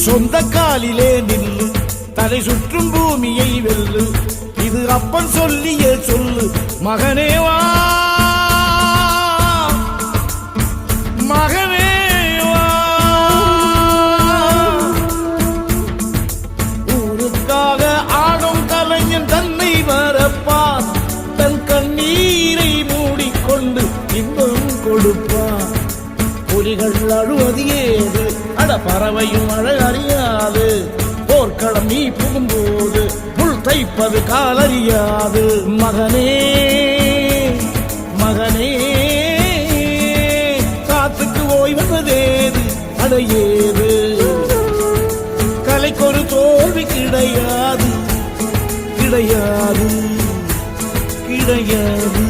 சொந்த காலிலே நில்லு, தலை சுற்றும் பூமியை வெல்லு. இது அப்பன் சொல்லிய சொல்லு, மகனே வா மகனே வா. ஊருக்காக ஆடும் கலைஞன் தன்னை மறப்பான், தன் கண்ணீரை மூடிக்கொண்டு இன்பம் கொடுப்பான். புலிகள் அழுவது ஏது, அட பறவையும் அழ அறியாது. போர்க்களம் நீ புகும்போது முள் தைப்பது காலறியாது. மகனே மகனே காத்துக்கு ஓய்வதேது, அடையேது. கலைக்கொரு தோல்வி கிடையாது கிடையாது கிடையாது.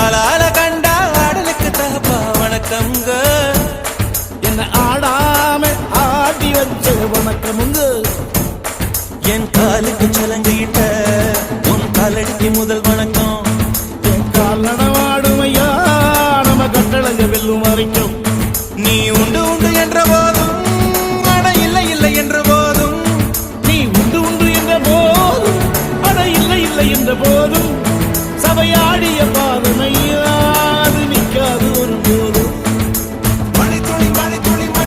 ஆளால கண்டா ஆடலுக்கு தகப்பா வணக்கம்ங்க, என்ன ஆடாம ஆடி வச்ச வணக்கமுங்க. என் காலுக்கு சலங்கையிட்ட உன் காலடிக்கு முதல் வணக்கம். என் கால் நடவாடுமையா நம்ம கட்டளங்க வெல்லும் வரைக்கும். நீ உண்டு உண்டு என்ற போதும் அட இல்லை இல்லை என்ற போதும், நீ உண்டு உண்டு என்ற போதும் அட இல்லை இல்லை என்ற போதும் சபையாடிய பாதமையா.